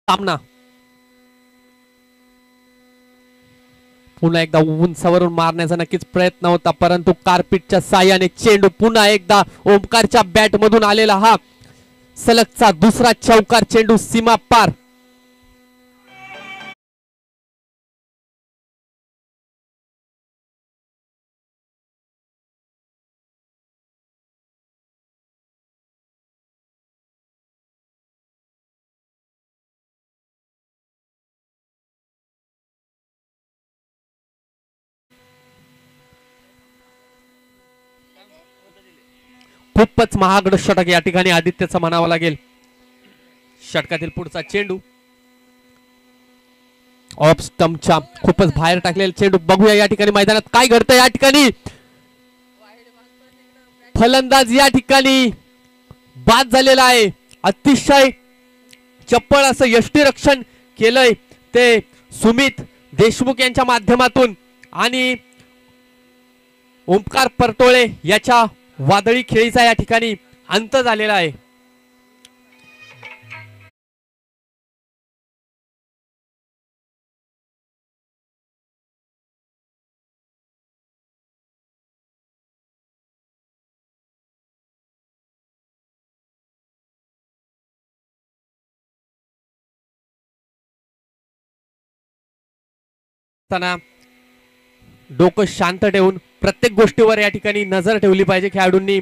सामना पुन्हा एकदा उंचावरून मारण्याचा नक्कीच प्रयत्न होता, परंतु कार्पिटच्या साह्याने चेंडू पुन्हा एकदा ओमकारच्या बॅट मधून आलेला हा सलगचा दुसरा चौकार चेंडू सीमा पार. खूपच महागड षटक या ठिकाणी आदित्यचा म्हणावा लागेल. षटकातील पुढचा चेंडू ऑफ स्टंपच्या खूपच बाहेर टाकलेला चेंडू. बघूया या ठिकाणी मैदानात काय घडतं. या ठिकाणी फलंदाज या ठिकाणी बाद झालेला आहे. अतिशय चप्पळ असं यष्टीरक्षण केलंय ते सुमित देशमुख यांच्या माध्यमातून आणि ओमकार परटोळे याच्या वादळी खेळीचा या ठिकाणी अंत झालेला आहे. डोकं शांत ठेवून प्रत्येक गोष्टीवर या ठिकाणी नजर ठेवली पाहिजे खेळाडूंनी.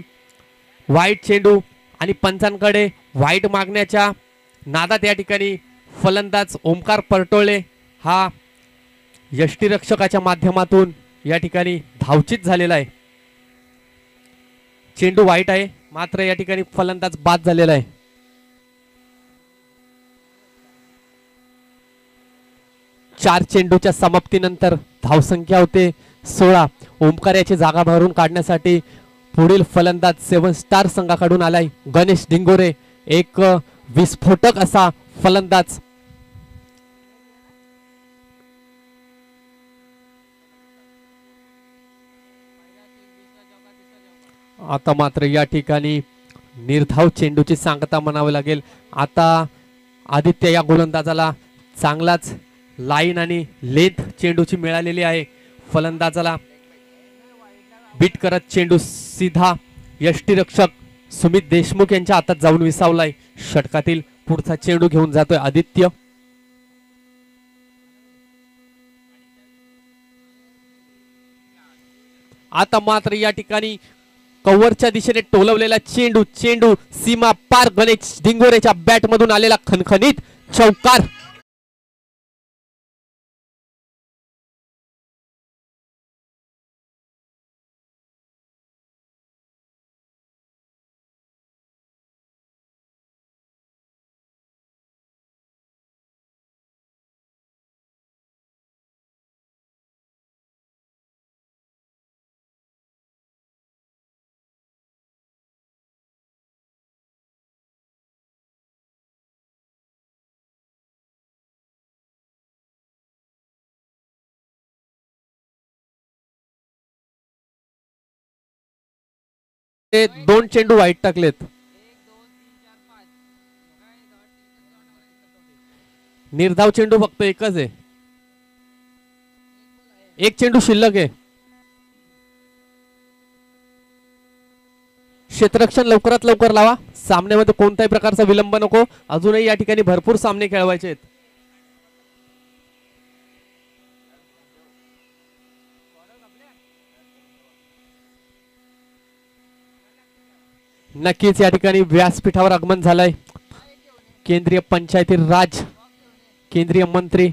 वाईट चेंडू आणि पंचांकडे वाईट मागण्याच्या नादात या ठिकाणी फलंदाज ओमकार परटोळे हा यष्टीरक्षकाच्या माध्यमातून या ठिकाणी धावचित झालेला आहे. चेंडू वाईट आहे, मात्र या ठिकाणी फलंदाज बाद झालेला आहे. चार चेंडूच्या समाप्तीनंतर धावसंख्या होते 16. ओमकार याची जागा भरून काढण्यासाठी पुढील फलंदाज 7 स्टार संघाकडून आलाय गणेश डिंगोरे. एक विस्फोटक असा फलंदाज. आता मात्र या ठिकाणी निर्धाव चेंडूची सांगता म्हणावी लागेल. आता आदित्य या गोलंदाजाला चांगलाच लाईन आणि लेंथ चेंडूची मिळालेली आहे. फलंदाजाला बीट करत चेंडू सीधा यष्टीरक्षक सुमित देशमुख यांच्या हातात जाऊन विसावलाय. षटकातील पुढचा चेंडू घेऊन जातोय आदित्य. आता मात्र या ठिकाणी कव्हरच्या दिशेने टोलवलेला चेंडू चेंडू सीमा पार. गणेश डिंगोरेच्या बॅट मधून आलेला खणखणीत चौकार. दोन चेंडू वाईट टाकलेत. निर्धाव चेंडू फक्त एकच आहे. एक चेंडू शिल्लक आहे. क्षेत्ररक्षण लवकरात लवकर लावा. सामन्यामध्ये कोणत्याही प्रकारचा विलंब नको. अजूनही या ठिकाणी भरपूर सामने खेळवायचे आहेत. नक्कीच या ठिकाणी व्यासपीठावर आगमन झालंय केंद्रीय पंचायती राज केंद्रीय मंत्री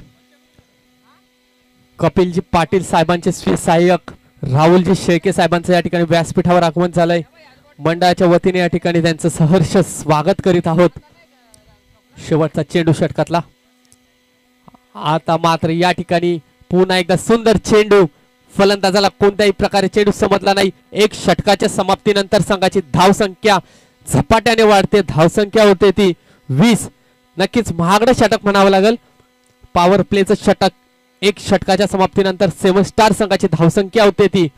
कपिलजी पाटील साहेबांचे सहाय्यक राहुलजी शेळके साहेबांचं या ठिकाणी व्यासपीठावर आगमन झालंय. मंडळाच्या वतीने या ठिकाणी त्यांचं सहर्ष स्वागत करीत आहोत. शेवटचा चेंडू षटकातला. आता मात्र या ठिकाणी पुन्हा एकदा सुंदर चेंडू. फलंदाजाला कोणत्याही प्रकारे चेंडू समजला नाही. एक षटकाच्या समाप्तीनंतर संघाची धावसंख्या झपाट्याने वाढते. धावसंख्या होते ती 20. नक्कीच महागडं षटक म्हणावं लागेल. पॉवर प्लेचं षटक. एक षटकाच्या समाप्तीनंतर 7 स्टार संघाची धावसंख्या होते ती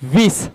20.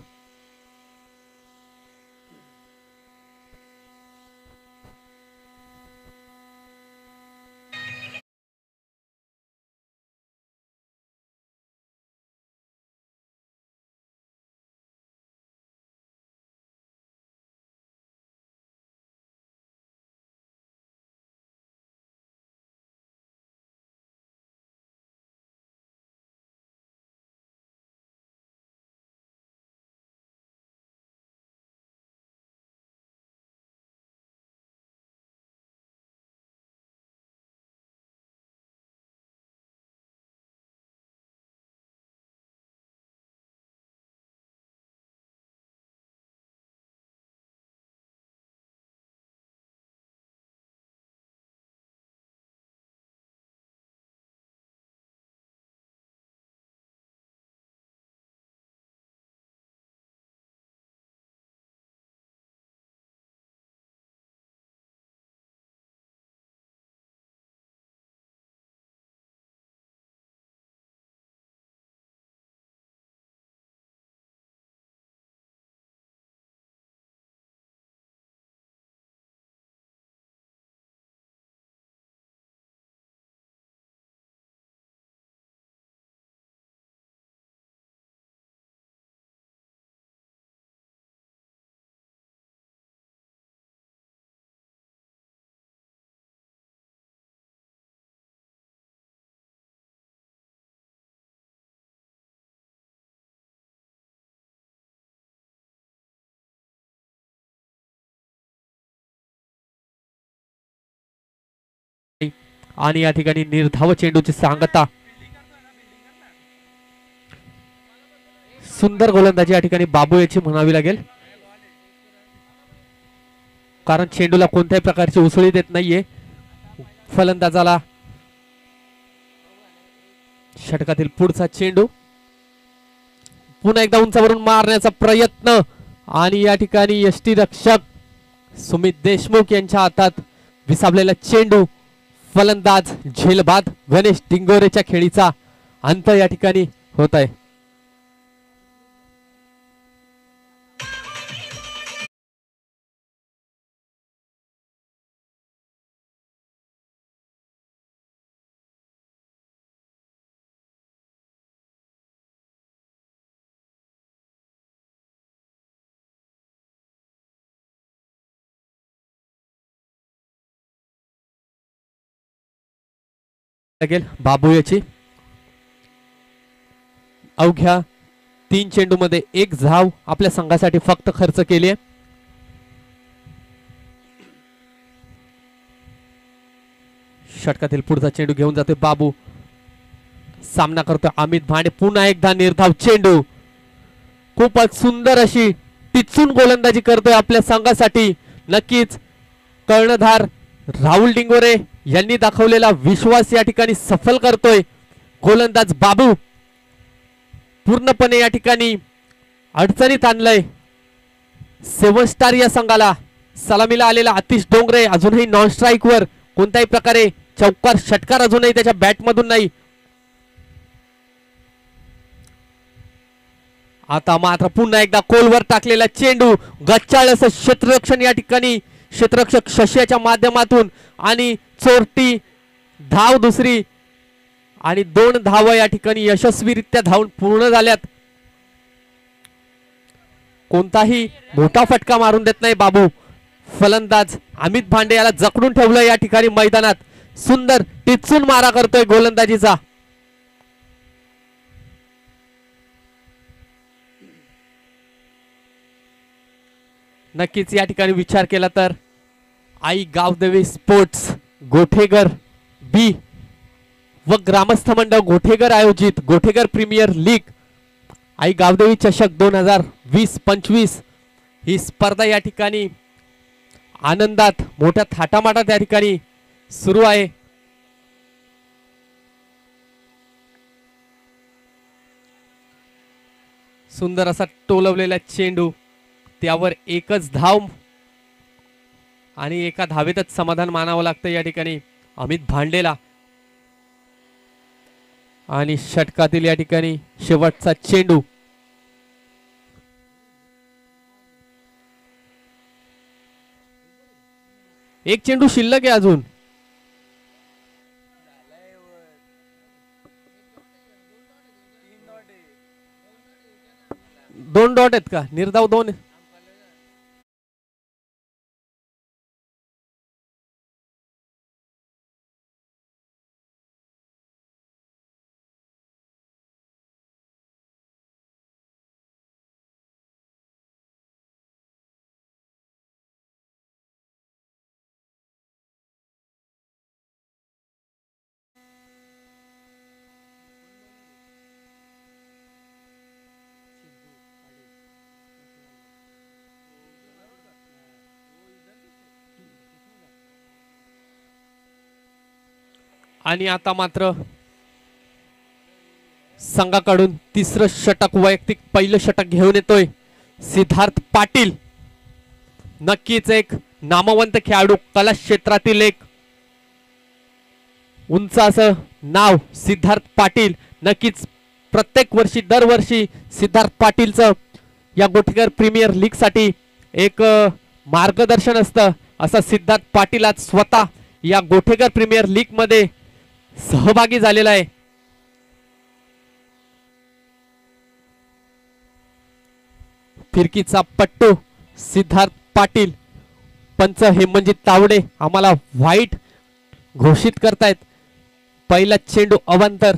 आणि या ठिकाणी निर्धाव चेंडूची सांगता. सुंदर गोलंदाजी या ठिकाणी बाबू याची म्हणावी लागेल, कारण चेंडूला कोणत्याही प्रकारची उसळी देत नाहीये फलंदाजाला. षटकातील पुढचा चेंडू पुन्हा एकदा उंचावरून मारण्याचा प्रयत्न आणि या ठिकाणी यष्टीरक्षक सुमित देशमुख यांच्या हातात विसावलेला चेंडू. फलंदाज झेलबाद गणेश डिंगोरेच्या खेळीचा अंत या ठिकाणी होत आहे. बाबू याची अवघ्या 3 चेंडू मध्ये 1 धाव आपल्या संघासाठी फक्त खर्च केली आहे. षटकातील पुढचा चेंडू घेऊन जातोय बाबू. सामना करतोय अमित भांडे. पुन्हा एकदा निर्धाव चेंडू. खूपच सुंदर अशी टिचून गोलंदाजी करतोय आपल्या संघासाठी. नक्कीच कर्णधार राहुल डिंगोरे यांनी दाखवलेला विश्वास या ठिकाणी सफल करतोय गोलंदाज बाबू. पूर्णपणे या ठिकाणी अडचणीत आणलंय 7 स्टार या संघाला. सलामीला आलेला आतिश डोंगरे अजूनही नॉन स्ट्राईक वर. कोणत्याही प्रकारे चौकार षटकार अजूनही त्याच्या बॅट मधून नाही. आता मात्र पुन्हा एकदा कोलवर टाकलेला चेंडू. गच्चाळ असं क्षेत्ररक्षण या ठिकाणी क्षेत्ररक्षक शशाच्या माध्यमातून आणि चोरटी धाव दुसरी आणि 2 धावा या ठिकाणी यशस्वीरित्या धावून पूर्ण झाल्यात. कोणताही मोठा फटका मारून देत नाही बाबू. फलंदाज अमित भांडे याला जखडून ठेवलं या ठिकाणी मैदानात. सुंदर टिचून मारा करतोय गोलंदाजीचा. नक्कीच या ठिकाणी विचार केला तर आई गावदेवी स्पोर्ट्स गोठेगर बी व ग्रामस्थ मंडळ गोठेगर आयोजित गोठेगर प्रीमियर लीग आई गावदेवी चषक 2020-25 ही स्पर्धा या ठिकाणी आनंदात मोठ्या थाटामाटात या ठिकाणी सुरू आहे. सुंदर असा टोलवलेला चेंडू. त्यावर 1च धाव आणि एका धावेतच समाधान मानावं लागतं या ठिकाणी अमित भांडेला. आणि षटकातील या ठिकाणी शेवटचा चेंडू. एक चेंडू शिल्लक आहे अजून. दोन डॉट आहेत का? निर्धाव 2. आणि आता मात्र संघाकडून 3रं षटक वैयक्तिक पहिलं षटक घेऊन येतोय सिद्धार्थ पाटील. नक्कीच एक नामवंत खेळाडू, कला क्षेत्रातील एक उंच असं नाव सिद्धार्थ पाटील. नक्कीच प्रत्येक वर्षी दरवर्षी सिद्धार्थ पाटीलचं या गोठेगर प्रीमियर लीग साठी एक मार्गदर्शन असतं. असा सिद्धार्थ पाटील आज स्वतः या गोठेगर प्रीमियर लीग मध्ये सहभागी झालेला आहे. फिरकीचा पट्टू सिद्धार्थ पाटील. पंच हेमंजित तावडे आम्हाला व्हाईट घोषित करतायत. पहिला चेंडू अवांतर.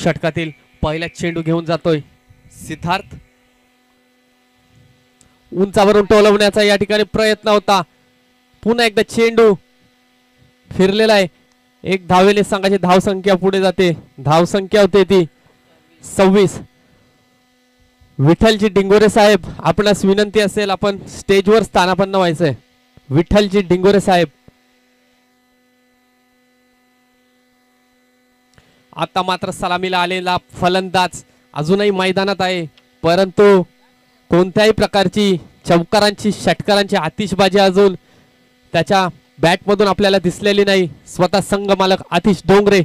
षटकातील पहिला चेंडू घेऊन जातोय सिद्धार्थ. उंचावरून टोलवण्याचा या ठिकाणी प्रयत्न होता. पुन्हा एकदा चेंडू फिरलेला आहे. एक धावेने संघाची धावसंख्या पुढे जाते. धावसंख्या होते ती 26. विठ्ठलजी डिंगोरे साहेब, आपणास विनंती असेल आपण स्टेजवर स्थानापन्न व्हायचंय. विठ्ठलजी डिंगोरे साहेब. आता मात्र सलामीला आलेला फलंदाज अजूनही मैदानात आहे, परंतु कोणत्याही प्रकारची चौकारांची षटकारांची आतिषबाजी अजून त्याच्या बॅट मधून आपल्याला दिसलेली नाही. स्वतः संघ मालक आतिश डोंगरे.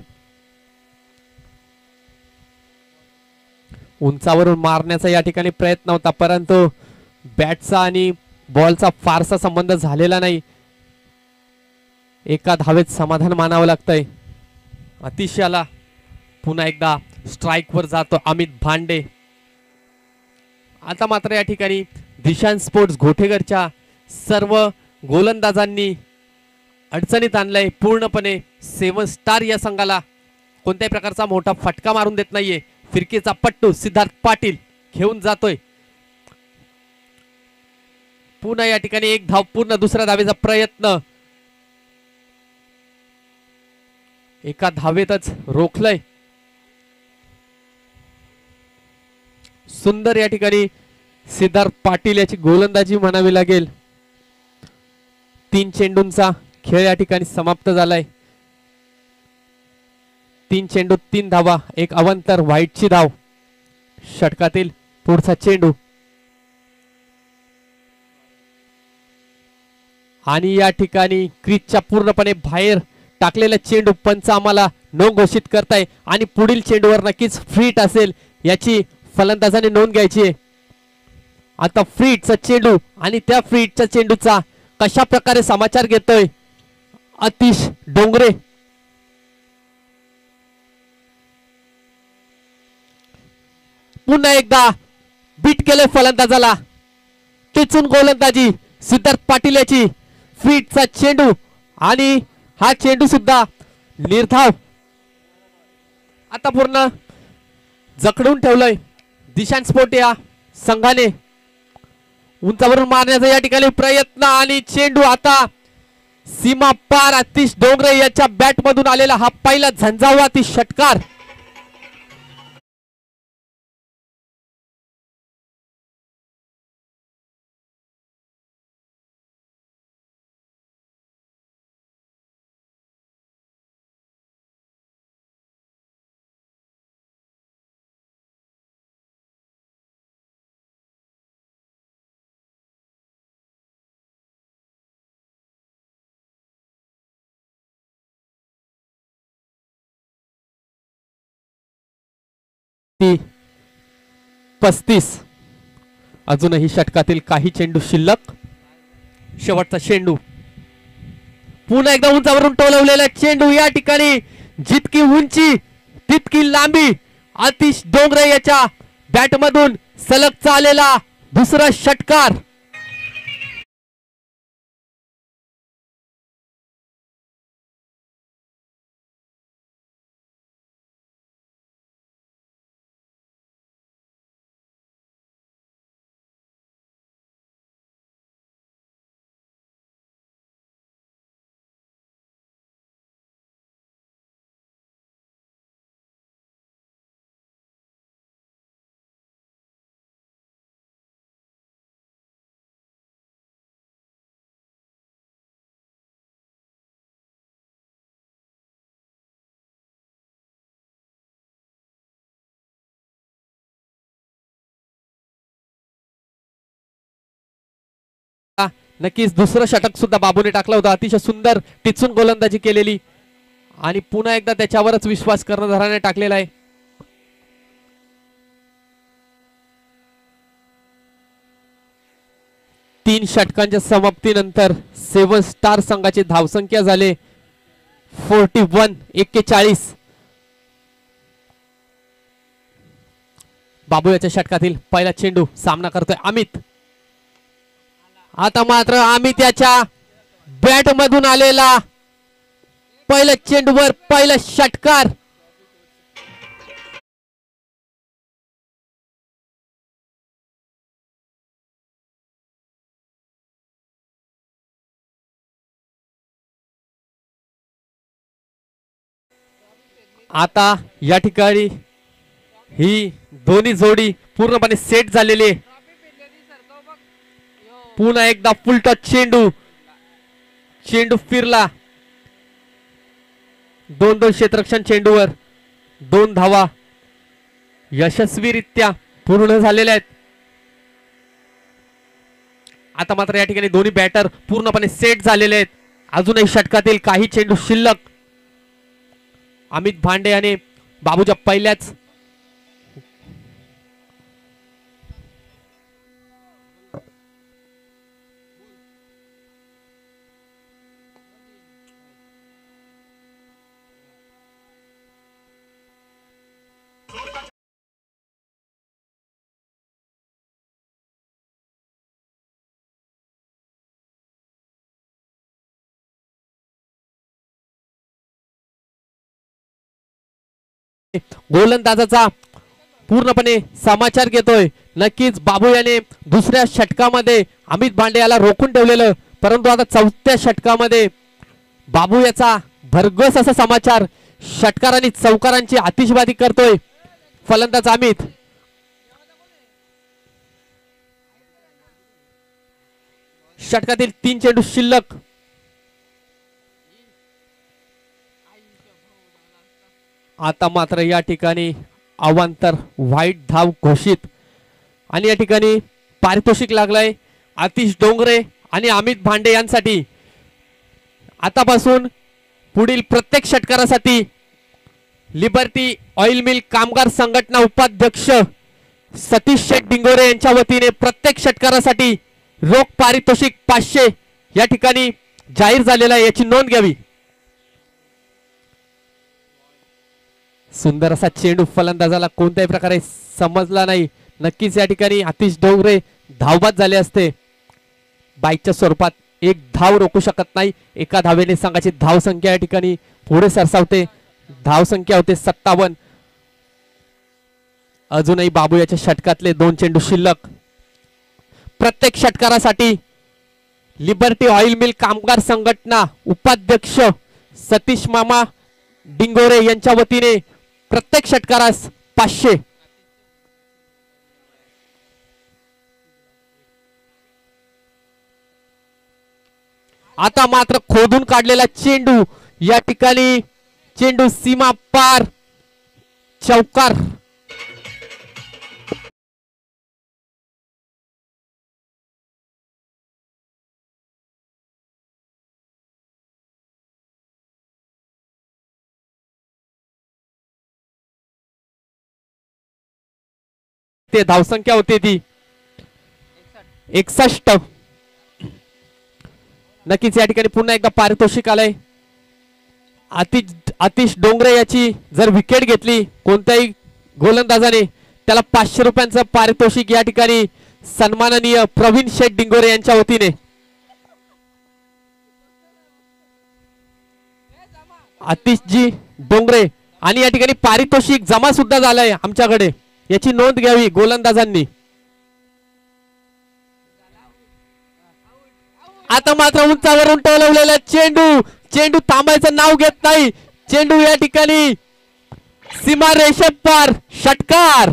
उंचावरून मारण्याचा या ठिकाणी प्रयत्न होता, परंतु बॅटचा आणि बॉलचा फारसा संबंध झालेला नाही. एका धावेत समाधान मानावं लागतंय. अतिशयाला पुन्हा एकदा स्ट्राइक वर जातो अमित भांडे. आता मात्र या ठिकाणी दिशान स्पोर्ट्स घोटेघरच्या सर्व गोलंदाजांनी अडचणीत आणलंय पूर्णपणे. 7 स्टार या संघाला कोणत्याही प्रकारचा मोठा फटका मारून देत नाहीये. फिरकीचा पट्टू सिद्धार्थ पाटील घेऊन जातोय. पुन्हा या ठिकाणी एक धाव पूर्ण दुसऱ्या धावेचा प्रयत्न एका धावेतच रोखलंय. सुंदर या ठिकाणी सिद्धार्थ पाटील याची गोलंदाजी म्हणावी लागेल. 3 चेंडूंचा खेळ या ठिकाणी समाप्त झालाय. 3 चेंडू 3 धावा, एक अवंतर व्हाईटची धाव. षटकातील पुढचा चेंडू आणि या ठिकाणी क्रीजच्या पूर्णपणे बाहेर टाकलेला चेंडू पंच आम्हाला नो घोषित करताय आणि पुढील चेंडूवर नक्कीच फ्रीट असेल याची फलंदाजाने नोंद घ्यायची आहे. आता फ्रीटचा चेंडू आणि त्या फ्रीटच्या चेंडूचा कशा प्रकारे समाचार घेतोय आतिश डोंगरे. पुन्हा एकदा बीट केले फलंदाजाला. टिचून गोलंदाजी सिद्धार्थ पाटील याची. फ्रीटचा चेंडू आणि हा चेंडू सुद्धा निर्धाव. आता पूर्ण जखडून ठेवलंय दिशान स्पोर्ट या संघाने. उंचावरून मारण्याचा या ठिकाणी प्रयत्न आणि चेंडू आता सीमा पार. आतिश डोंगरे याच्या बॅट मधून आलेला हा पहिला झंझावाती षटकार. ती 35. अजूनही षटकातील काही चेंडू शिल्लक. शेवटचा चेंडू पुन्हा एकदा उंचावरून टोलवलेला चेंडू. या ठिकाणी जितकी उंची तितकी लांबी. आतिश डोंगरे याच्या बॅट मधून सलग चालेला दुसरा षटकार. नक्कीच दुसरं षटक सुद्धा बाबूने टाकलं होतं. अतिशय सुंदर टिचून गोलंदाजी केलेली आणि पुन्हा एकदा त्याच्यावरच विश्वास कर्णधाराने टाकलेला आहे. तीन षटकांच्या समाप्तीनंतर 7 स्टार संघाची धावसंख्या झाले 41. बाबू याच्या षटकातील पहिला चेंडू सामना करतोय अमित. आता मात्र अमित याच्या बॅट मधून आलेला पहिल्या चेंडूवर पहिला षटकार. आता या ठिकाणी ही दोन्ही जोडी पूर्णपणे सेट झालेली आहे. पुन्हा एकदा फुल टच चेंडू, चेंडू फिरला. 2-2 क्षेत्ररक्षण चेंडूवर 2 धावा यशस्वीरित्या पूर्ण झालेल्या आहेत. आता मात्र या ठिकाणी दोन्ही बॅटर पूर्णपणे सेट झालेले आहेत. अजूनही षटकातील काही चेंडू शिल्लक. अमित भांडे आणि बाबूच्या पहिल्याच गोलंदाजाचा पूर्णपणे समाचार घेतोय. नक्कीच बाबू याने दुसऱ्या षटकामध्ये अमित भांडे याला रोखून ठेवलेलं, परंतु आता चौथ्या षटकामध्ये बाबू याचा भरघोस असा समाचार षटकार आणि चौकारांची आतिषबाजी करतोय फलंदाज अमित. षटकातील 3 चेंडू शिल्लक. आता मात्र या ठिकाणी अवांतर वाईट धाव घोषित आणि या ठिकाणी पारितोषिक लागलंय आतिश डोंगरे आणि अमित भांडे यांसाठी. आतापासून पुढील प्रत्येक षटकारासाठी लिबर्टी ऑइल मिल कामगार संघटना उपाध्यक्ष सतीश शेठ डिंगोरे यांच्या वतीने प्रत्येक षटकारासाठी रोख पारितोषिक 500 या ठिकाणी जाहीर झालेला आहे, याची नोंद घ्यावी. सुंदर असा चेंडू फलंदाजाला कोणत्याही प्रकारे समजला नाही. नक्कीच या ठिकाणी आतिश डोंगरे धावबाद झाले असते. बाईकच्या स्वरूपात एक धाव रोखू शकत नाही. एका धावेने संघाची धाव संख्या या ठिकाणी पुढे सरसावते. धाव संख्या होते 57. अजूनही बाबू याच्या षटकातले 2 चेंडू शिल्लक. प्रत्येक षटकारासाठी लिबर्टी ऑइल मिल कामगार संघटना उपाध्यक्ष सतीश मामा डिंगोरे यांच्या वतीने प्रत्येक षटकारास 500. आता मात्र खोदून काढलेला चेंडू, या ठिकाणी चेंडू सीमा पार, चौकार. ते धावसंख्या होती ती 61. नक्कीच या ठिकाणी पुन्हा एकदा पारितोषिक आलंय. आतिश डोंगरे याची जर विकेट घेतली कोणत्याही गोलंदाजाने त्याला 500 रुपयांचं पारितोषिक या ठिकाणी सन्माननीय प्रवीण शेठ डिंगोरे यांच्या वतीने. आतिशजी डोंगरे आणि या ठिकाणी पारितोषिक जमा सुद्धा झालंय आमच्याकडे, याची नोंद घ्यावी गोलंदाजांनी. आता मात्र उंचावरून टोलवलेला चेंडू, चेंडू थांबायचं नाव घेत नाही. चेंडू या ठिकाणी सीमा रेषे पार, षटकार.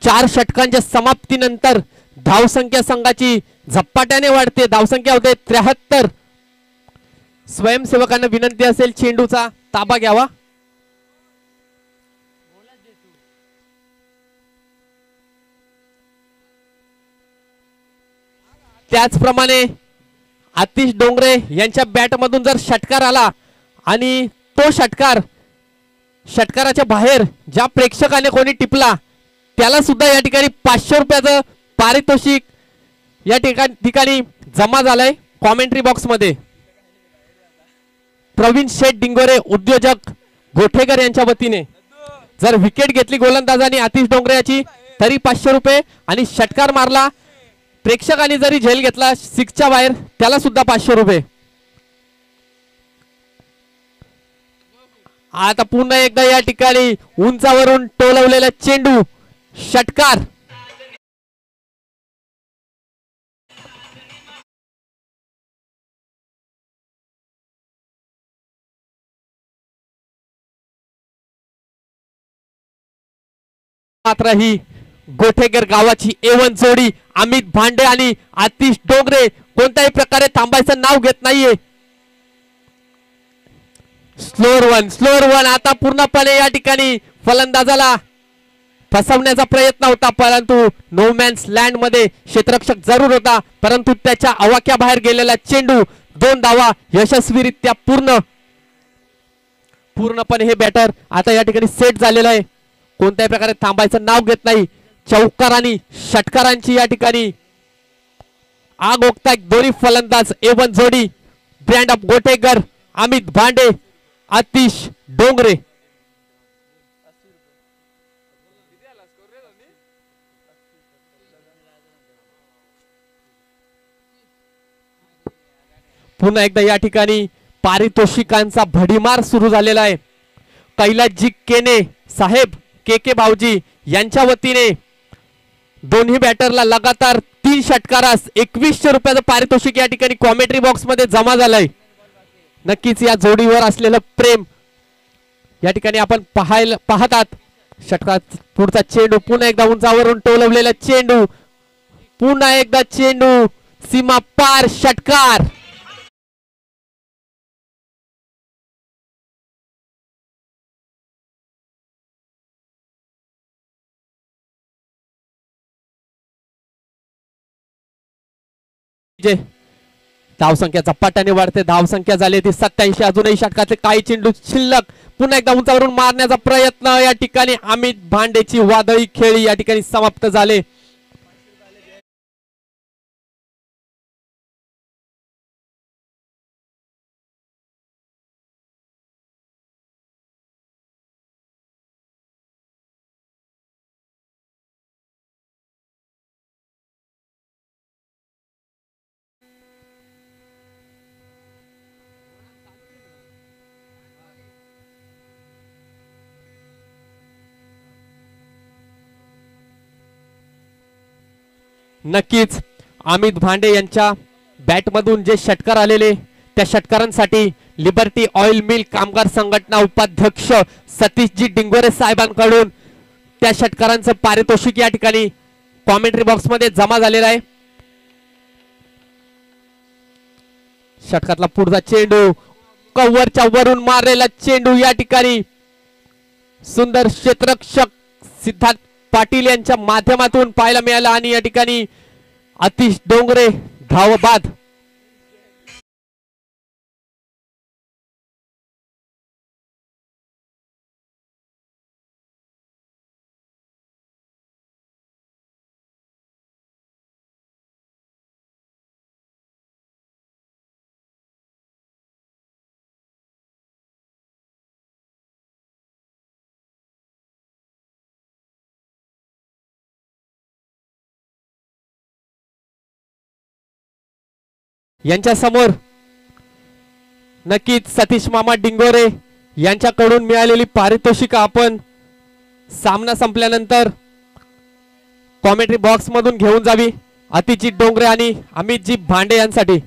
चार षटकांच्या समाप्तीनंतर धावसंख्या संघाची झपाट्याने वाढते. धावसंख्या होते 73. स्वयंसेवकांना विनंती असेल चेंडूचा ताबा घ्यावा. त्याचप्रमाणे आतिश डोंगरे यांच्या बॅट मधून जर षटकार आला आणि तो षटकाराच्या बाहेर ज्या प्रेक्षकाने कोणी टिपला त्याला सुद्धा या ठिकाणी 500 रुपयाचं पारितोषिक या ठिकाणी जमा झालंय कॉमेंट्री बॉक्स मध्ये. प्रवीण शेठ डिंगोरे उद्योजक गोठेकर यांच्या वतीने जर विकेट घेतली गोलंदाजाने आतिश डोंगरे याची तरी 500 रुपये आणि षटकार मारला प्रेक्षकांनी जरी झेल घेतला सिक्सच्या बाहेर त्याला सुद्धा 500 रुपये. आता पुन्हा एकदा या ठिकाणी उंचावरून टोलवलेला चेंडू षटकार. मात्र ही गोठेकर गावाची A1 जोडी अमित भांडे आणि आतिश डोंगरे कोणत्याही प्रकारे थांबायचं नाव घेत नाहीये. स्लोअर वन आता पूर्णपणे या ठिकाणी फलंदाजाला फसवण्याचा प्रयत्न होता, परंतु नो मॅन्स लँड मध्ये क्षेत्ररक्षक जरूर होता, परंतु त्याच्या आवाक्याबाहेर गेलेला चेंडू 2 धावा यशस्वीरित्या पूर्णपणे हे बॅटर आता या ठिकाणी सेट झालेलं आहे. कोणत्याही प्रकारे थांबायचं नाव घेत नाही. चौकार आणि षटकारांची या ठिकाणी आग ओकतायत दोन्ही फलंदाज A1 जोडी ब्रँड ऑफ गोटेकर अमित भांडे आतिश डोंगरे. पुन्हा एकदा या ठिकाणी पारितोषिकांचा भडीमार सुरू झालेला आहे. कैलासजी केने साहेब के भाऊजी यांच्या वतीने दोन्ही बॅटरला लगातार 3 षटकारास 2100 रुपयाचं पारितोषिक या ठिकाणी कॉमेंट्री बॉक्स मध्ये जमा झालंय. नक्कीच या जोडीवर असलेलं प्रेम या ठिकाणी आपण पाहतात. षटकात पुढचा चेंडू पुन्हा एकदा उंचावरून टोलवलेला चेंडू पुन्हा एकदा चेंडू सीमा पार षटकार. धावसंख्या झपाट्याने वाढते. धावसंख्या झाली ती 87. अजूनही षटकाचे काही चेंडू शिल्लक. पुन्हा एकदा उंचावरून मारण्याचा प्रयत्न या ठिकाणी अमित भांडेची वादळी खेळी या ठिकाणी समाप्त झाले. नक्कीच अमित भांडे यांच्या बॅटमधून जे षटकार आलेले त्या षटकारांसाठी लिबर्टी ऑइल मिल कामगार संघटना उपाध्यक्ष सतीशजी डिंगोरे साहेबांकडून त्या षटकारांचं पारितोषिक या ठिकाणी कॉमेंट्री बॉक्स मध्ये जमा झालेला आहे. षटकातला पुढचा चेंडू कव्हरच्या वरून मारलेला चेंडू या ठिकाणी सुंदर क्षेत्ररक्षक सिद्धार्थ पाटील यांच्या माध्यमातून पाहायला मिळाला आणि या ठिकाणी आतिश डोंगरे धावबाद. यांच्या समोर नक्कीच सतीश मामा डिंगोरे यांच्याकडून मिळालेली पारितोषिक आपण सामना संपल्यानंतर कॉमेंट्री बॉक्स मधून घेऊन जावी. आतिशजी डोंगरे आणि अमितजी भांडे यांसाठी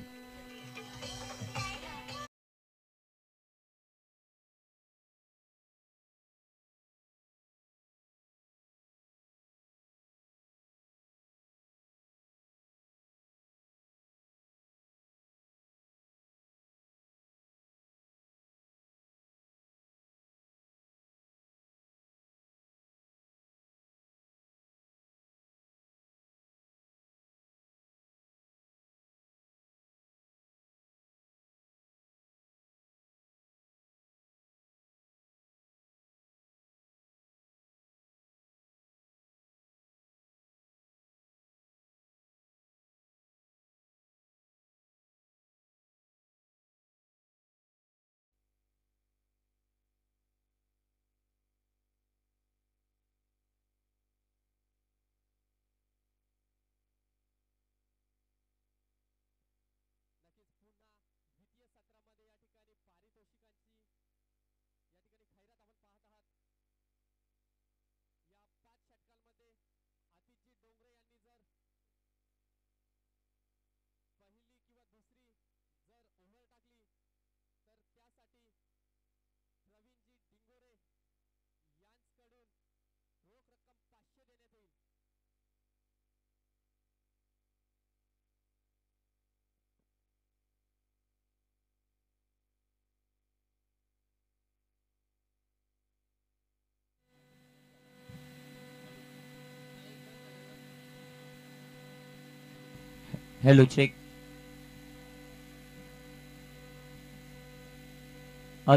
हॅलो चेक.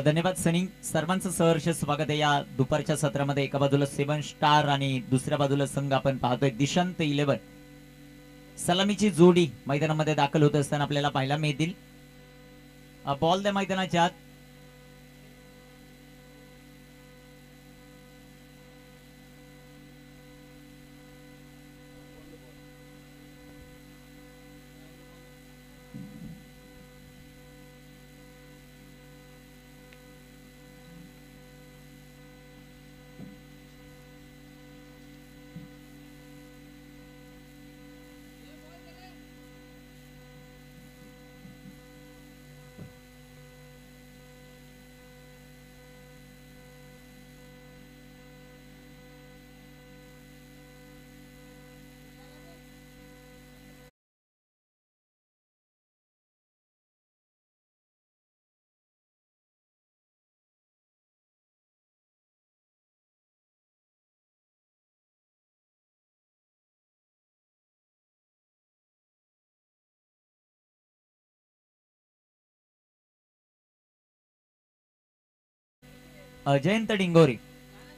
धन्यवाद सनी. सर्वांचं सहर्ष स्वागत आहे या दुपारच्या सत्रामध्ये. एका बाजूला 7 स्टार आणि दुसऱ्या बाजूला संघ आपण पाहतोय दिशांत 11. सलामीची जोडी मैदानामध्ये दाखल होत असताना आपल्याला पाहायला मिळतील. बॉल द्या मैदानाच्या आत. जयंत डिंगोरे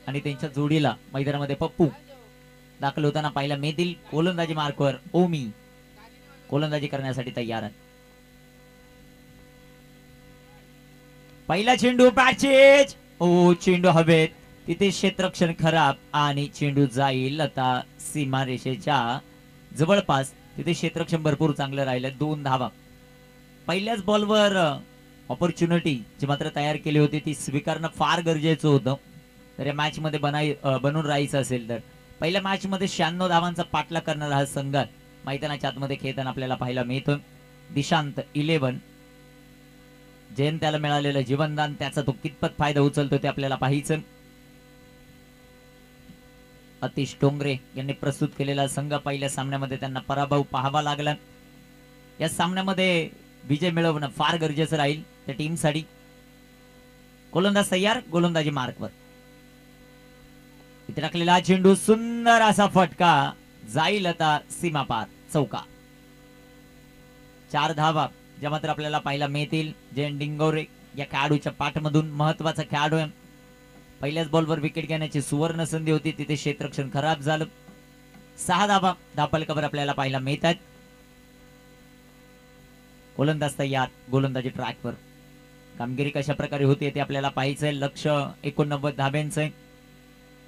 आणि त्यांच्या जोडीला मैदानामध्ये पप्पू दाखल होताना पाहिला मेदिल. गोलंदाजी मार्कवर ओमी गोलंदाजी करण्यासाठी तयार आहे. पहिला चेंडू पॅचेज. ओ चेंडू हवेत. तिथे क्षेत्ररक्षण खराब आणि चेंडू जाईल आता सीमारेषेच्या जवळपास. तिथे क्षेत्ररक्षण भरपूर चांगलं राहिलं. 2 धावा. पहिल्याच बॉलवर ऑपॉर्च्युनिटी जी मात्र तयार केली होती ती स्वीकारणं फार गरजेचं होतं. तर या मॅच मध्ये बनून राहायचं असेल तर पहिल्या मॅच मध्ये 96 धावांचा पाठलाग करणारा हा संघ मैदानाच्या आतमध्ये खेळताना आपल्याला पाहायला मिळतो. दिशांत 11. जयंत त्याला मिळालेलं जीवनदान त्याचा तो कितपत फायदा उचलतो ते आपल्याला पाहायचं. अतिश डोंगरे यांनी प्रस्तुत केलेला संघ पहिल्या सामन्यामध्ये त्यांना पराभव पाहावा लागला. या सामन्यामध्ये विजय मिळवणं फार गरजेचं राहील त्या टीमसाठी. गोलंदाज तयार. गोलंदाजी मार्कवर. इथे टाकलेला चेंडू सुंदर असा फटका जाईल आता सीमा पार. चौका. 4 धावा ज्या मात्र आपल्याला पाहायला मिळतील. जयंत डिंगोरे या खेळाडूच्या पाठमधून महत्वाचा खेळाडू आहे. पहिल्याच बॉलवर विकेट घेण्याची सुवर्ण संधी होती तिथे क्षेत्ररक्षण खराब झालं. 6 धावा धापलकावर आपल्याला पाहायला मिळतात. गोलंदाज तयार. गोलंदाजी ट्रॅकवर. कामगिरी कशा प्रकारे होती ते आपल्याला पाहायचंय. लक्ष 89 धाब्यांचं.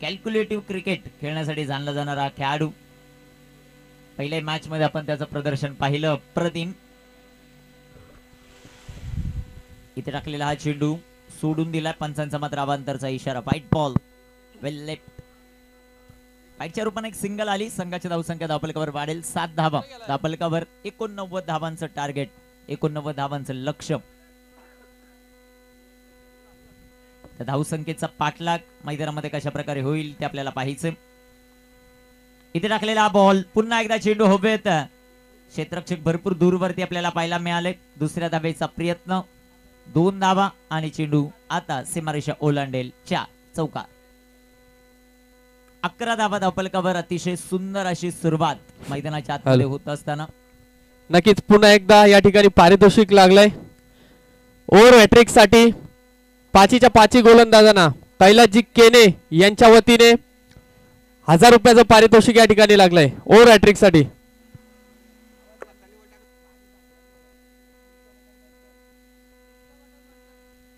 कॅल्क्युलेटिव्ह क्रिकेट खेळण्यासाठी जाणला जाणारा खेळाडू. पहिल्या मॅच मध्ये आपण त्याचं प्रदर्शन पाहिलं अप्रतिम. इथे टाकलेला हा चेंडू सोडून दिला. पंचांचा मात्र अवांतरचा इशारा. White ball. Well left. व्हाईटच्या रूपाने एक सिंगल आली. संघाची धावसंख्या धापलकावर वाढेल. 7 धावा. धापलकावर 89 धावांचं टार्गेट. 89 धावांचं लक्ष. त्या धावसंख्येचा पाठलाग मैदानामध्ये कशा प्रकारे होईल ते आपल्याला पाहायचं. इथे टाकलेला बॉल. पुन्हा एकदा चेंडू हवेत. क्षेत्ररक्षक भरपूर दूरवरती आपल्याला पाहायला मिळाले. दुसऱ्या धावेचा प्रयत्न. 2 धावा आणि चेंडू आता सीमारेषा ओलांडेल. 4 चौकार. 11 धावा धापलकावर. अतिशय सुंदर अशी सुरुवात मैदानाच्या आतमध्ये होत असताना नक्कीच पुन्हा एकदा या ठिकाणी पारितोषिक लागलंय ओव्हर हॅट्रिक साठी. 5च्या 5 गोलंदाजांना तैलाजी केने यांच्या वतीने 1000 रुपयाचं पारितोषिक या ठिकाणी लागलंय ओव्हर हॅट्रिक साठी.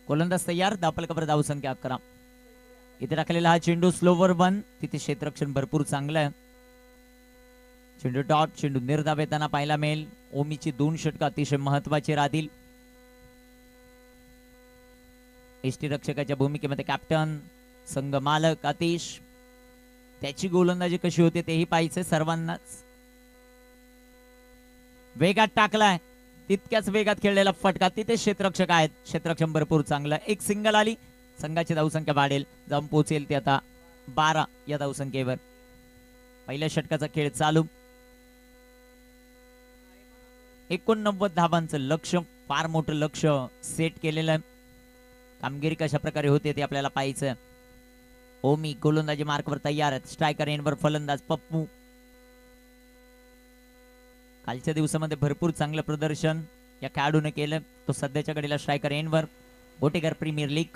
गोलंदाज तयार. धापलकावर धावसंख्या 11. इथे टाकलेला हा चेंडू स्लोवर 1. तिथे क्षेत्ररक्षण भरपूर चांगलं आहे. चेंडू डॉट. चेंडू निर्धाव येताना पाहायला मिळेल. ओमीची 2 षटकं अतिशय महत्वाची राहतील. एसटी रक्षकाच्या भूमिकेमध्ये कॅप्टन संघ मालक आतिश. त्याची गोलंदाजी कशी होते तेही पाहायचे सर्वांनाच. वेगात टाकलाय. तितक्याच वेगात खेळलेला फटका. तिथे क्षेत्ररक्षक आहेत. क्षेत्ररक्षण भरपूर चांगलं. एक सिंगल आली. संघाची धावसंख्या वाढेल. जाऊन पोहोचेल ते आता 12 या धावसंख्येवर. पहिल्या षटकाचा खेळ चालू. 89 धावांचं लक्ष. फार मोठं लक्ष सेट केलेलं आहे. कामगिरी कशा प्रकारे होते ते आपल्याला पाहायचं. ओमी गोलंदाजी मार्कवर तयार आहेत. स्ट्रायकर एंडवर फलंदाज पप्पू. कालच्या दिवसामध्ये भरपूर चांगलं प्रदर्शन या खेळाडूने केलं. तो सध्याच्या घडीला स्ट्रायकर एनवर गोटेकर प्रीमियर लीग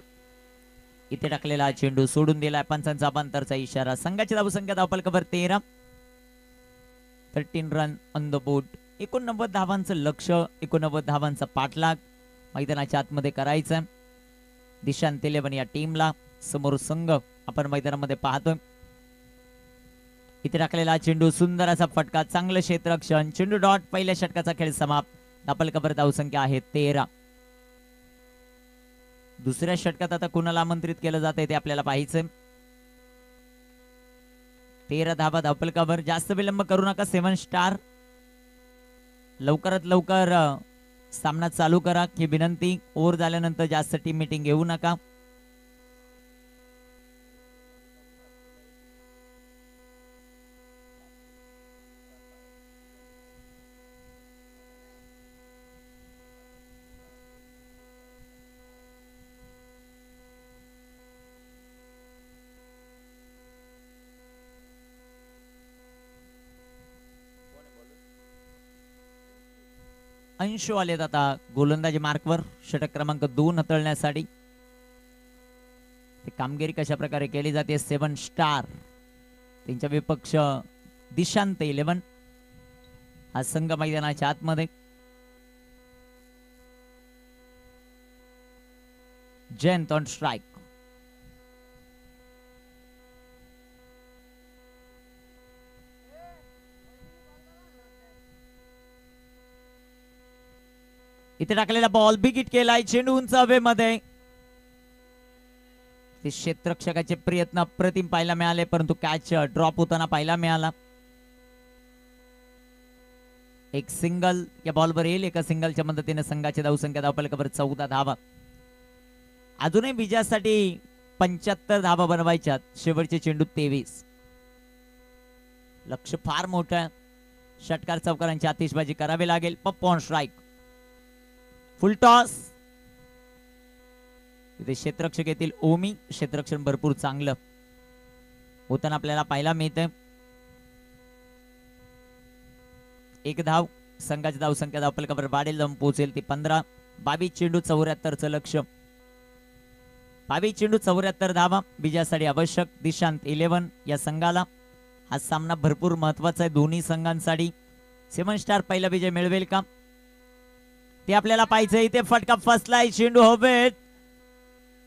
इथे टाकलेला चेंडू सोडून दिलाय. पंचांचा अबांतरचा इशारा. संघाची धावसंख्या धावफलकावर 13. 13 रन ऑन द बोर्ड. 89 धावांचं लक्ष्य, 89 धावांचा पाठलाग मैदानाच्या आतमध्ये करायचं. दिशांत 11 या टीमला समोर संघ आपण मैदानामध्ये पाहतोय. इथे टाकलेला चेंडू सुंदर असा फटका, चांगलं क्षेत्ररक्षण. चेंडू डॉट. पहिल्या षटकाचा खेळ समाप्त. धावफलकावर धावसंख्या आहे 13. दुसऱ्या षटकात आता कुणाला आमंत्रित केलं जातंय ते आपल्याला पाहायचंय. 13 धावा धावफलकावर. जास्त विलंब करू नका. 7 स्टार लवकरात लवकर सामना चालू करा ही विनंती. ओव्हर झाल्यानंतर जास्त टीम मीटिंग घेऊ नका. अंशु आलेत आता गोलंदाजी मार्कवर षटक क्रमांक 2 हाताळण्यासाठी. कामगिरी कशा प्रकारे केली जाते. 7 स्टार. त्यांच्या विपक्ष दिशांत 11 हा संघ मैदानाच्या आतमध्ये. Jayant on strike. इथे टाकलेला बॉल बिग हिट केलाय. चेंडू उंच हवेमध्ये. ते क्षेत्ररक्षकाचे प्रयत्न अप्रतिम पाहायला मिळाले, परंतु कॅच ड्रॉप होताना पाहायला मिळाला. एक सिंगल या बॉलवर येईल. एका सिंगलच्या मदतीने संघाची धावसंख्या धावफलकावर 14 धावा. अजूनही विजयासाठी 75 धावा बनवायच्यात. शेवटचे चेंडू 23. लक्ष फार मोठं. षटकार चौकारांची आतिषबाजी करावी लागेल. Pappu on strike. Full toss. इथे क्षेत्ररक्षक येतील ओमी. क्षेत्ररक्षण भरपूर चांगलं होताना आपल्याला पाहायला मिळतंय. एक धाव. संघाची धावसंख्या धावफलकावर वाढेल, जाऊन पोहोचेल ती 15. 22 चेंडू 74चं लक्ष. 22 चेंडू 74 धावा विजयासाठी आवश्यक. दिशांत 11 या संघाला. हा सामना भरपूर महत्वाचा आहे दोन्ही संघांसाठी. 7 स्टार पहिला विजय मिळवेल का ते आपल्याला पाहिजे. इथे फटका फसलाय. चेंडू हवेत.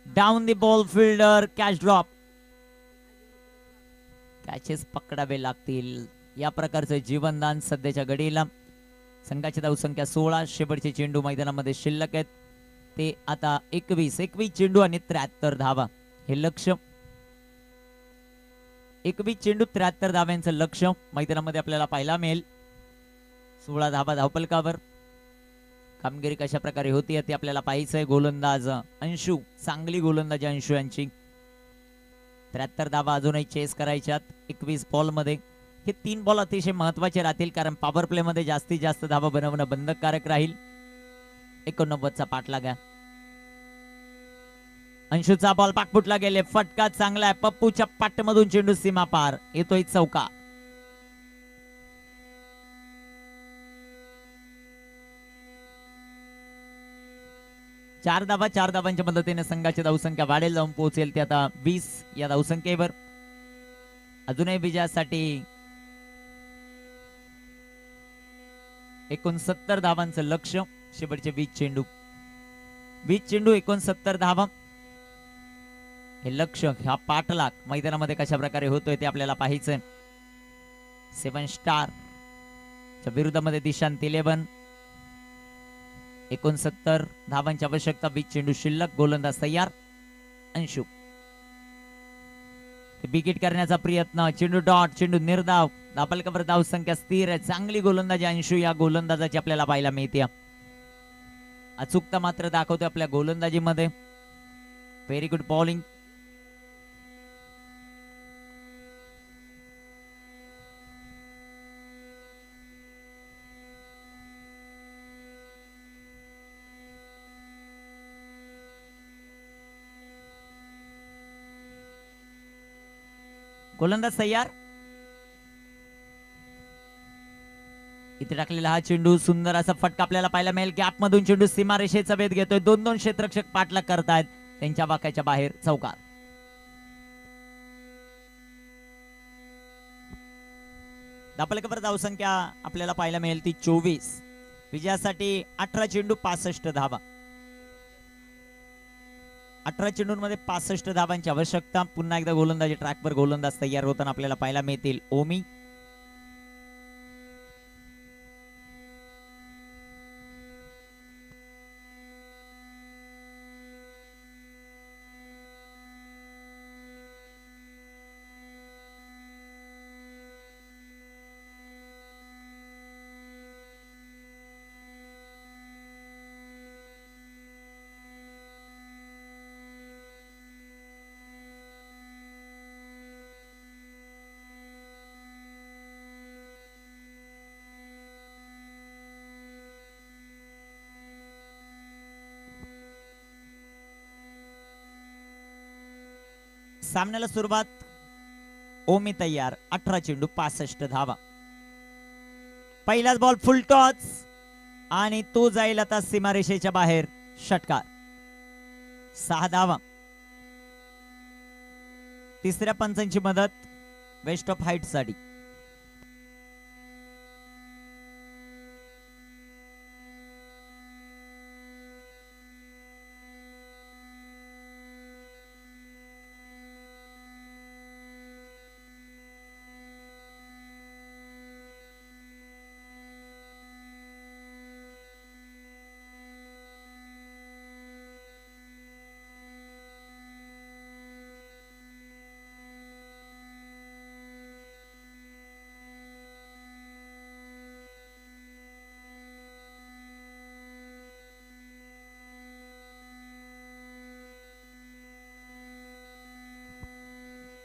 Down the ball fielder. Catch drop. Catches पकडावे लागतील. या प्रकारचं जीवनदान सध्याच्या घडीला. संघाची धावसंख्या 16. शेवटचे चेंडू मैदानामध्ये शिल्लक आहेत ते आता 21 चेंडू आणि 73 धावा हे लक्ष. 21 चेंडू 73 धाव्यांचं लक्ष मैदानामध्ये आपल्याला पाहायला मिळेल. 16 धावा धावफलकावर. कामगिरी कशा प्रकारे होती ते आपल्याला पाहायचंय. गोलंदाज अंशु. चांगली गोलंदाजी अंशु यांची. 73 धावा अजूनही चेस करायच्यात 21 बॉल मध्ये. हे 3 बॉल अतिशय महत्वाचे राहतील, कारण पॉवर प्ले मध्ये जास्तीत जास्त धावा बनवणं बंधनकारक राहील. 89चा पाठलाग आहे. अंशुचा बॉल पाकपुटला गेले. फटका चांगला आहे. पप्पूच्या पाठमधून चेंडू सीमा पार. येतोय चौका. चार धावांच्या मदतीने संघाची धावसंख्या वाढेल, जाऊन पोहोचेल ते आता 20 या धावसंख्येवर. अजूनही विजयासाठी 69 धावांचं लक्ष. शेवटचे 20 चेंडू 69 धावा हे लक्ष. हा पाठलाग मैदानामध्ये कशा प्रकारे होतोय ते आपल्याला पाहायचंय. 7 स्टार च्या विरुद्धामध्ये दिशांत 11. 69 धावांची आवश्यकता. 20 चेंडू शिल्लक. गोलंदाज तयार. अंशु विकेट करण्याचा प्रयत्न. चेंडू डॉट. चेंडू निर्धाव. धावफलकावर धावसंख्या स्थिर आहे. चांगली गोलंदाजी अंशु या गोलंदाजाची आपल्याला पाहायला मिळते. अचूकता मात्र दाखवते आपल्या गोलंदाजीमध्ये. Very good bowling. गोलंदाज तयार. इथे टाकलेला हा चेंडू सुंदर असा फटका आपल्याला पाहायला मिळेल. गॅप मधून चेंडू सीमारेषेचा वेध घेतोय. दोन दोन क्षेत्ररक्षक पाठलाग करतायत त्यांच्या वाक्याच्या बाहेर चौकार. धापलकावर धावसंख्या आपल्याला पाहायला मिळेल ती 24. विजयासाठी 18 चेंडू 65 धावा. 18 चेंडूंमध्ये 65 धावांची आवश्यकता. पुन्हा एकदा गोलंदाजी ट्रॅकवर गोलंदाज तयार होताना आपल्याला पाहायला मिळतील. ओमी सामन्याला सुरुवात. ओमी तयार. 18 चेंडू 65 धावा. पहिलाच बॉल फुल टॉच आणि तो जाईल आता सीमारेषेच्या बाहेर. षटकार. 6 धावा. तिसऱ्या पंचांची मदत वेस्ट ऑफ हाईट साठी.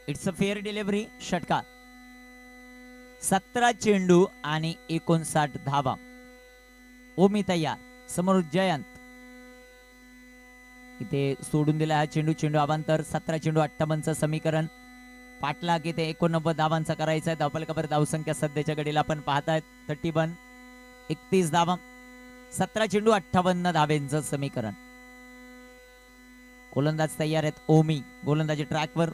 It's a fair delivery. षटकार. 17 चेंडू आणि 59 धावा. ओमी तयार. समोर जयंत. इथे सोडून दिला हा चेंडू. चेंडू अवांतर. 17 चेंडू 58चं समीकरण. पाठलाग इथे 89 धावांचा करायचा आहे. धावफलकावर धावसंख्या सध्याच्या घडीला आपण पाहतायत 31. 31 धावा. 17 चेंडू 58 धावेंचं समीकरण. गोलंदाज तयार आहेत. ओमी गोलंदाजी ट्रॅकवर.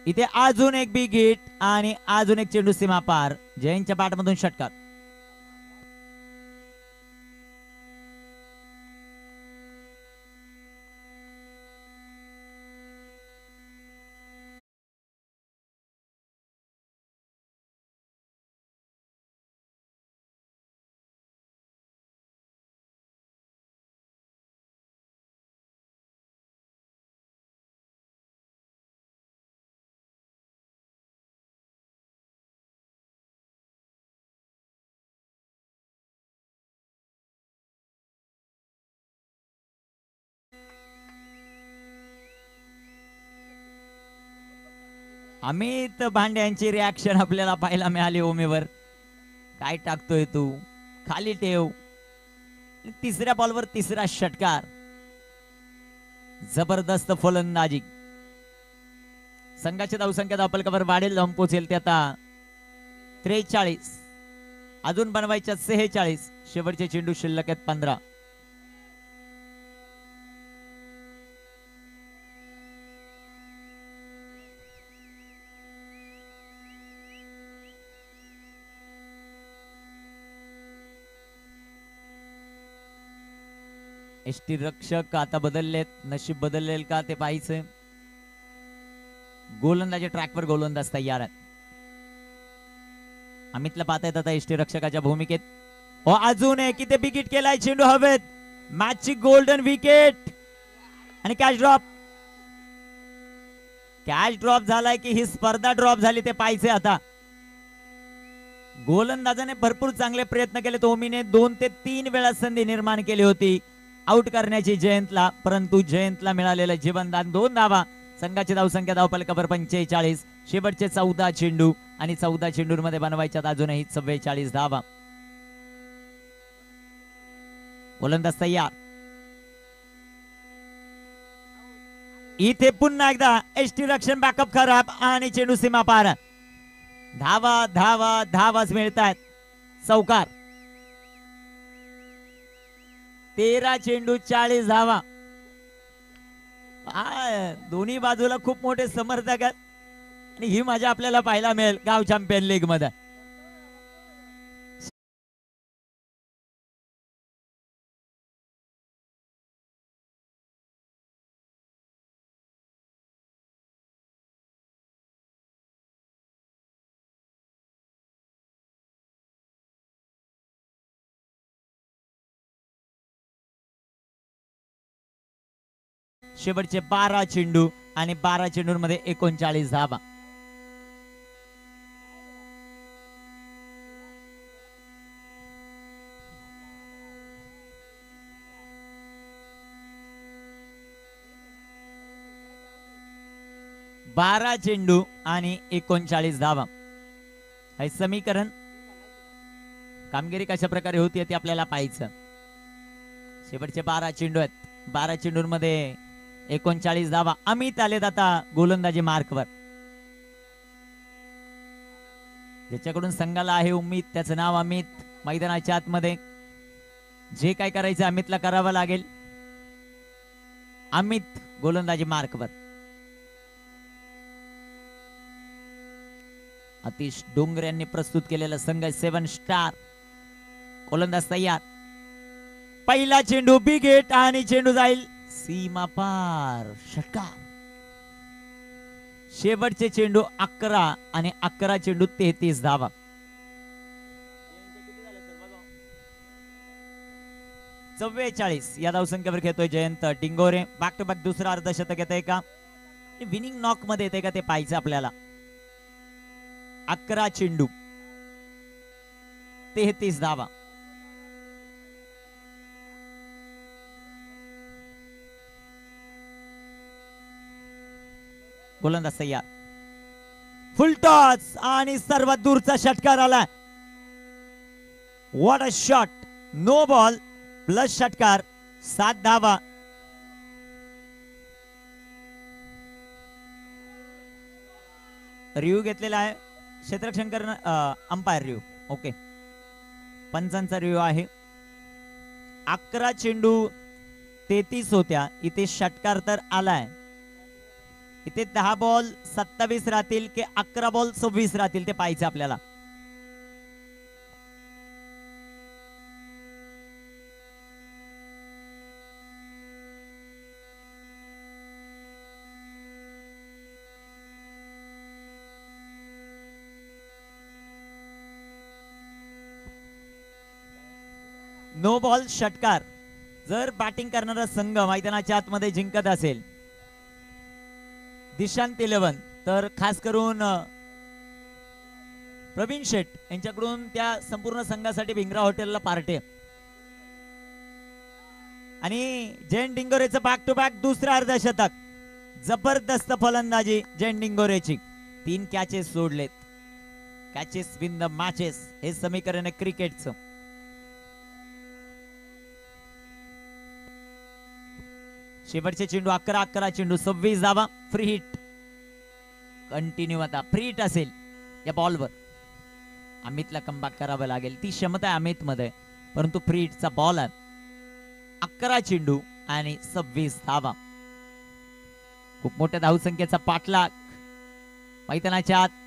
इथे अजून एक बिग हिट आणि अजून एक चेंडू सीमा पार. जयंतच्या बॅटमधून षटकार. अमित भांड्यांची रिॲक्शन आपल्याला पाहायला मिळाली ओमीवर. काय टाकतोय तू, खाली ठेव. तिसऱ्या बॉलवर तिसरा षटकार. जबरदस्त फलंदाजी. संघाची धावसंख्या धावफलकावर वाढेल, जाऊन पोहोचेल ते आता 43. अजून बनवायच्या 46. शेवटचे चेंडू शिल्लक आहेत 15. एसटी रक्षक आता बदललेत. नशीब बदललेल का ते पाहायचंय. गोलंदाजी ट्रॅकवर गोलंदाज तयार आहेत. अमितला पाहतायत आता एसटी रक्षकाच्या भूमिकेत. अजून एक इथे विकेट केलाय. चेंडू हवेत. मॅचची गोल्डन विकेट आणि कॅच ड्रॉप. कॅच ड्रॉप झालाय की ही स्पर्धा ड्रॉप झाली ते पाहायचे आता. गोलंदाजाने भरपूर चांगले प्रयत्न केले. ओमीने 2 ते 3 वेळा संधी निर्माण केली होती आउट करण्याची जयंतला, परंतु जयंतला मिळालेलं जीवनदान 2 धावा. संघाची धावसंख्या धावफलकावर 45. शेवटचे 14 चेंडू आणि 14 चेंडूंमध्ये बनवायच्यात अजूनही 44 धावा. गोलंदाज तयार. इथे पुन्हा एकदा एसटी रक्षण बॅकअप खराब आणि चेंडू सीमा पार. धावा धावा धावाच मिळतात. चौकार. 13 चेंडू 40 धावा. दोन्ही बाजूला खूप मोठे समर्थक आहेत आणि ही मजा आपल्याला पाहायला मिळेल गाव चॅम्पियन लीग मध्ये. शेवटचे 12 चेंडू आणि 12 चेंडूंमध्ये 39 धावा. बारा चेंडू आणि 39 धावा. हे समीकरण. कामगिरी कशा प्रकारे होती ते आपल्याला पाहायचं. शेवटचे 12 चेंडू आहेत. 12 चेंडूंमध्ये 39 धावा. अमित आलेत आता गोलंदाजी मार्कवर. ज्याच्याकडून संघाला आहे उम्मीद त्याचं नाव अमित. मैदानाच्या आतमध्ये जे काय करायचं अमितला करावं लागेल. अमित गोलंदाजी मार्कवर. अतिश डोंगरे यांनी प्रस्तुत केलेला संघ 7 स्टार. गोलंदाज तयार. पहिला चेंडू बिग हिट आणि चेंडू जाईल सीमा पार. षटकार. शेवटचे चेंडू 11 आणि 11 चेंडू 33 धावा. चव्वेचाळीस या धावसंख्येवर खेळतोय Jayant Dingore. Back to back दुसरा अर्धशतक येतंय का, विनिंग नॉक मध्ये येते का ते पाहायचं आपल्याला. 11 चेंडू 33 धावा. गोलंदाज तयार. फुल टॉस आणि सर्वात दूरचा षटकार आला. What a shot. No ball plus षटकार. 7 धावा. रिव्ह्यू घेतलेला आहे क्षेत्ररक्षण करणं अंपायर रिव्ह्यू. ओके, पंचांचा रिव्ह्यू आहे. 11 चेंडू 33 होत्या. इथे षटकार तर आलाय. इथे 10 बॉल 27 राहतील की 11 बॉल 26 राहतील ते पाहायचं आपल्याला. नो बॉल षटकार. जर बॅटिंग करणारा संघ मैदानाच्या आतमध्ये जिंकत असेल दिशांत 11 तर खास करून प्रवीण शेठ यांच्याकडून त्या संपूर्ण संघासाठी भिंगरा हॉटेलला पार्टी. आणि जयंत डिंगोरेचं बॅक टू बॅक दुसरा अर्धशतक. जबरदस्त फलंदाजी जयंत डिंगोरेची. 3 कॅचेस सोडलेत. कॅचेस विन द मॅचेस हे समीकरण आहे क्रिकेटचं. शेवटचे चेंडू 11 चेंडू 26 धावा. Free hit continue. आता फ्री हिट असेल या बॉलवर अमितला कमबॅक करावं लागेल. ती क्षमता आहे अमित मध्ये, परंतु फ्री हिटचा बॉल आहे. 11 चेंडू आणि 26 धावा. खूप मोठ्या धावसंख्येचा पाठलाग मैदानाच्या आत.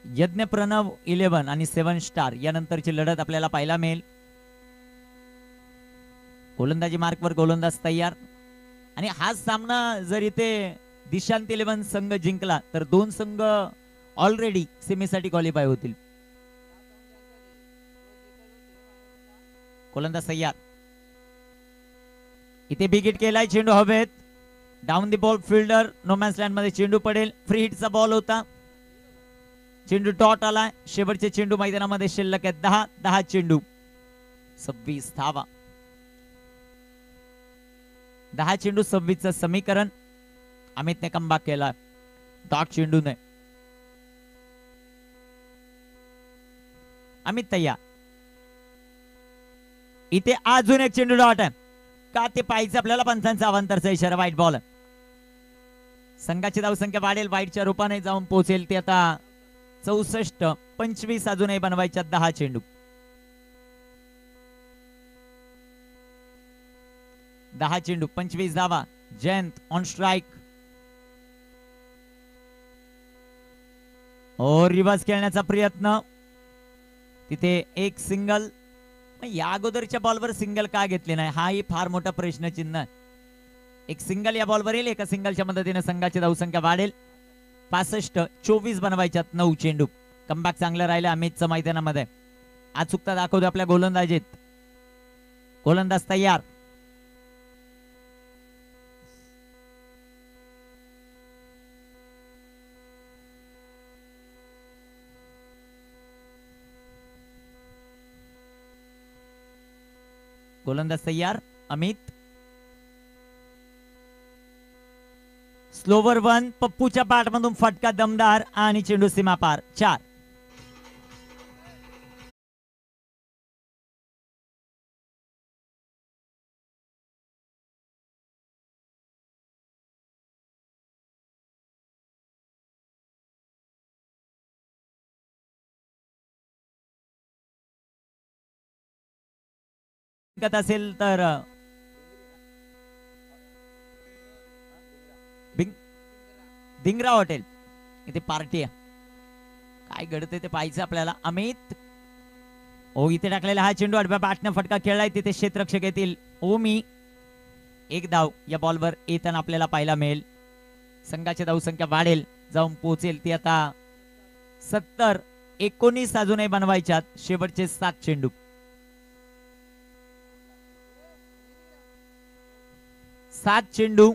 यज्ञ प्रणव 11 आणि 7 स्टार यानंतरची लढत आपल्याला पाहायला मिळेल. गोलंदाजी मार्कवर गोलंदाज तयार. आणि हा सामना जर इथे दिशांत 11 संघ जिंकला तर 2 संघ ऑलरेडी सेमीसाठी क्वालिफाय होतील. गोलंदाज तयार. इथे बिग हिट केलाय. चेंडू हवेत. Down the ball fielder no man's land मध्ये चेंडू पडेल. फ्री हिटचा बॉल होता. चेंडू डॉट आलाय. शेवटचे चेंडू मैदानामध्ये शिल्लक आहेत 10 चेंडू 26 धावा. 10 चेंडू 26चं समीकरण. अमितने कमबॅक केला डॉट चेंडूने. अमित तय्या. इथे अजून एक चेंडू डॉट आहे का ते पाहिजे आपल्याला पंचांचा अवांतरचा इशारा. वाईट बॉल. संघाची धावसंख्या वाढेल, वाईटच्या रूपाने जाऊन पोहोचेल ते आता 64. 25 अजूनही बनवायच्या 10 चेंडू. 10 चेंडू 25 धावा. Jayant on strike. रिव्हर्स खेळण्याचा प्रयत्न. तिथे एक सिंगल. या अगोदरच्या बॉलवर सिंगल का घेतले नाही हाही फार मोठा प्रश्नचिन्ह. एक सिंगल या बॉलवर येईल. एका सिंगलच्या मदतीने संघाची धावसंख्या वाढेल. 65. 24 बनवायच्यात 9 चेंडू. कमबॅक चांगलं राहिलं अमितचं मैदानामध्ये. अचूकता दाखवतो आपल्या गोलंदाजीत. गोलंदाज तयार. गोलंदाज तयार. अमित. स्लोवर 1. पप्पूच्या पाठमधून फटका दमदार आणि चेंडू सीमा पार. 4. असेल तर धिंगरा हॉटेल इथे पार्टी आहे. काय घडते ते पाहायचं आपल्याला. अमित. इथे टाकलेला हा चेंडू आडव्या बॅटने फटका खेळलाय. तिथे क्षेत्ररक्षक येतील. ओमी. एक धाव या बॉलवर येताना आपल्याला पाहायला मिळेल. संघाची धावसंख्या वाढेल, जाऊन पोहोचेल ती आता 70. 19 अजूनही बनवायच्यात. शेवटचे 7 चेंडू. 7 चेंडू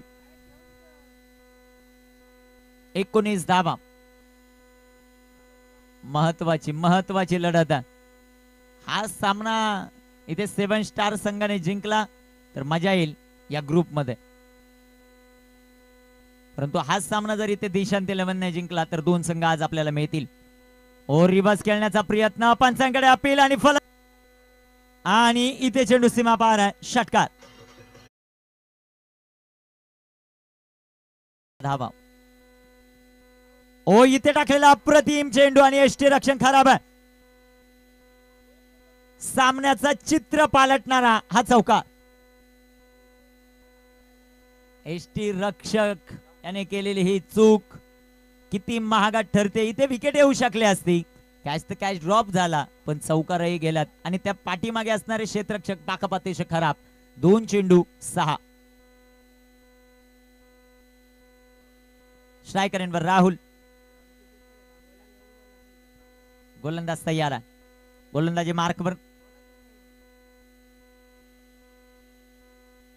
19 धावा. महत्वाची लढत आहे. हा सामना इथे 7 स्टार संघाने जिंकला तर मजा येईल या ग्रुप मध्ये. परंतु हा सामना जर इथे देशांत 11 ने जिंकला तर 2 संघ आज आपल्याला मिळतील. रिव्हर्स खेळण्याचा प्रयत्न. पंचांकडे अपील आणि फल. आणि इथे चेंडू सीमा पार आहे. षटकार. धावा. इथे टाकलेला अप्रतिम चेंडू आणि एष्टी रक्षण खराब आहे. सामन्याचा चित्र पालटणारा हा चौकार. एष्टी रक्षक याने केलेली ही चूक किती महागात ठरते. इथे विकेट येऊ शकले असती. कॅच तर कॅच ड्रॉप झाला पण चौकारही गेलात आणि त्या पाठीमागे असणारे क्षेत्ररक्षक पाकपातेश खराब. 2 चेंडू 6. स्ट्रायकरांवर राहुल. गोलंदाज तयार आहे. गोलंदाजी मार्कवर.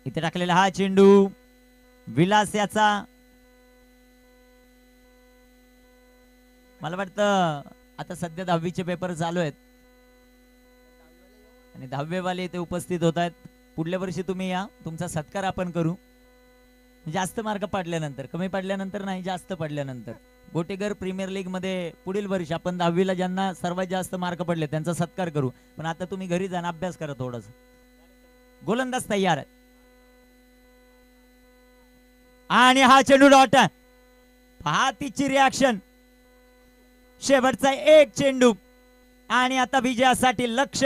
इथे टाकलेला हा चेंडू विलास याचा. मला वाटतं आता सध्या 10वीचे पेपर चालू आहेत आणि 10वे वाले इथे उपस्थित होत आहेत. पुढल्या वर्षी तुम्ही या, तुमचा सत्कार आपण करू. जास्त मार्क पडल्यानंतर, कमी पडल्यानंतर नाही, जास्त पडल्यानंतर. गोटेगर प्रीमियर लीग मध्ये पुढील वर्षी आपण 10वीला ज्यांना सर्वात जास्त मार्क पडले त्यांचा सत्कार करू. पण आता तुम्ही घरी जाऊन अभ्यास करा थोडस. गोलंदाज तयार आहे आणि हा चेंडू डॉट. पहा तिची रिॲक्शन. शेवटचा एक चेंडू आणि आता विजयासाठी लक्ष